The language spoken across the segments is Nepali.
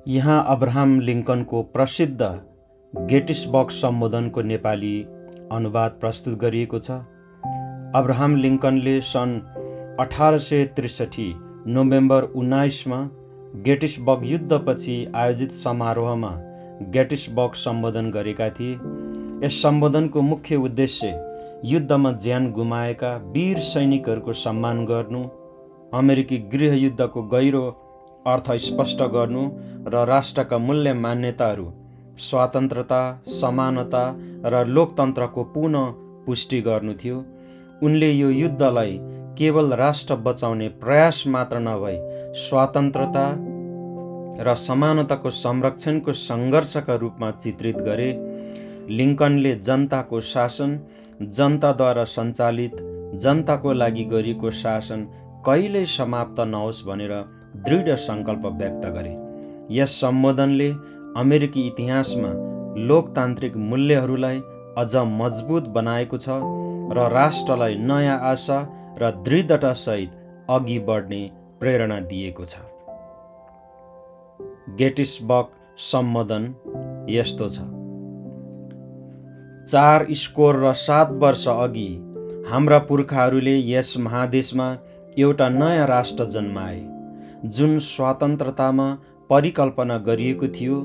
यहाँ अब्राहम लिङ्कनको प्रसिद्ध गेटिसबर्ग सम्बोधनको नेपाली अनुवाद प्रस्तुत गरिएको छ। अब्राहम लिङ्कनले सन् 1863 नोभेम्बर 19मा गेटिसबर्ग युद्धपछि आयोजित समारोहमा गेटिसबर्ग सम्बोधन गरेका थिए। यस सम्बोधनको मुख्य उद्देश्य युद्धमा ज्यान गुमाएका वीर सैनिकहरूको सम्मान गर्नु, अमेरिकी गृहयुद्धको गहिरो अर्थ स्पष्ट गर्नु र राष्ट्रका मूल्य मान्यताहरू स्वतन्त्रता, समानता र लोकतन्त्रको पुनः पुष्टि गर्नु थियो। उनले यो युद्धलाई केवल राष्ट्र बचाउने प्रयास मात्र नभई स्वतन्त्रता र समानताको संरक्षणको सङ्घर्षका रूपमा चित्रित गरे। लिङ्कनले जनताको शासन, जनताद्वारा सञ्चालित, जनताको लागि गरिएको शासन कहिल्यै समाप्त नहोस् भनेर दृढ सङ्कल्प व्यक्त गरे। यस सम्बोधनले अमेरिकी इतिहासमा लोकतान्त्रिक मूल्यहरूलाई अझ मजबुत बनाएको छ र राष्ट्रलाई नयाँ आशा र दृढतासहित अघि बढ्ने प्रेरणा दिएको छ। गेटिसबर्ग सम्बोधन यस्तो छ। 4 स्कोर र 7 वर्ष अघि हाम्रा पुर्खाहरूले यस महादेशमा एउटा नयाँ राष्ट्र जन्माए, जुन स्वतन्त्रतामा परिकल्पना गरिएको थियो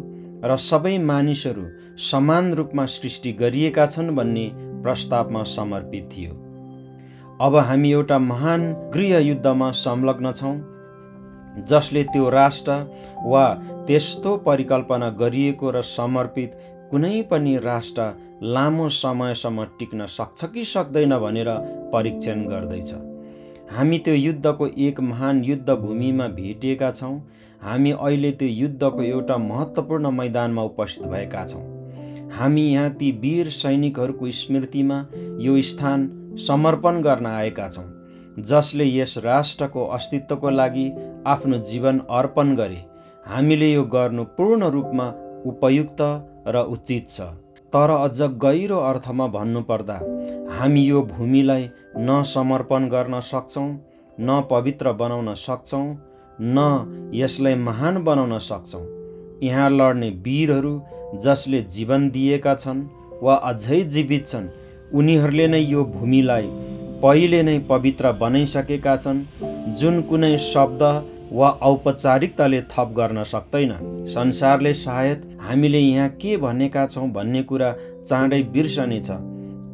र सबै मानिसहरू समान रूपमा सृष्टि गरिएका छन् भन्ने प्रस्तावमा समर्पित थियो। अब हामी एउटा महान गृहयुद्धमा संलग्न छौँ, जसले त्यो राष्ट्र वा त्यस्तो परिकल्पना गरिएको र समर्पित कुनै पनि राष्ट्र लामो समयसम्म टिक्न सक्छ कि सक्दैन भनेर परीक्षण गर्दैछ। हामी त्यो युद्धको एक महान युद्ध भूमिमा भेटिएका छौँ। हामी अहिले त्यो युद्धको एउटा महत्त्वपूर्ण मैदानमा उपस्थित भएका छौँ। हामी यहाँ ती वीर सैनिकहरूको स्मृतिमा यो स्थान समर्पण गर्न आएका छौँ, जसले यस राष्ट्रको अस्तित्वको लागि आफ्नो जीवन अर्पण गरे। हामीले यो गर्नु पूर्ण रूपमा उपयुक्त र उचित छ। तर अझ गहिरो अर्थमा भन्नुपर्दा हामी यो भूमिलाई न समर्पण गर्न सक्छौँ, न पवित्र बनाउन सक्छौँ, न यसलाई महान बनाउन सक्छौँ। यहाँ लड्ने वीरहरू जसले जीवन दिएका छन् वा अझै जीवित छन्, उनीहरूले नै यो भूमिलाई पहिले नै पवित्र बनाइसकेका छन्, जुन कुनै शब्द वा औपचारिकताले थप गर्न सक्दैन। संसारले सायद हामीले यहाँ के भनेका छौँ भन्ने कुरा चाँडै बिर्सनेछ,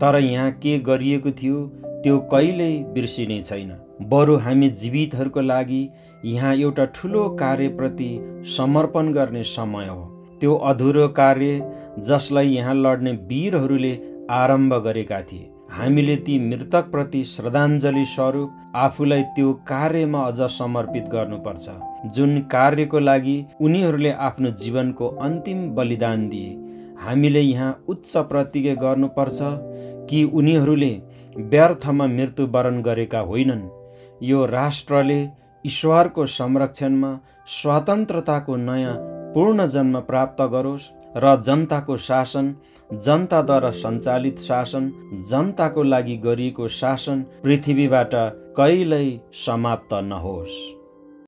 तर यहाँ के गरिएको थियो त्यो कहिल्यै बिर्सिने छैन। बरु हामी जीवितहरूको लागि यहाँ एउटा ठुलो कार्यप्रति समर्पण गर्ने समय हो। त्यो अधुरो कार्य जसलाई यहाँ लड्ने वीरहरूले आरम्भ गरेका थिए। हामीले ती मृतकप्रति श्रद्धाञ्जली स्वरूप आफूलाई त्यो कार्यमा अझ समर्पित गर्नुपर्छ, जुन कार्यको लागि उनीहरूले आफ्नो जीवनको अन्तिम बलिदान दिए। हामीले यहाँ उच्च प्रतिज्ञा गर्नुपर्छ कि उनीहरूले व्यर्थमा मृत्युवरण गरेका होइनन्। यो राष्ट्रले ईश्वरको संरक्षणमा स्वतन्त्रताको नयाँ पूर्ण जन्म प्राप्त गरोस् र जनताको शासन, जनताद्वारा सञ्चालित शासन, जनताको लागि गरिएको शासन पृथ्वीबाट कहिल्यै समाप्त नहोस्।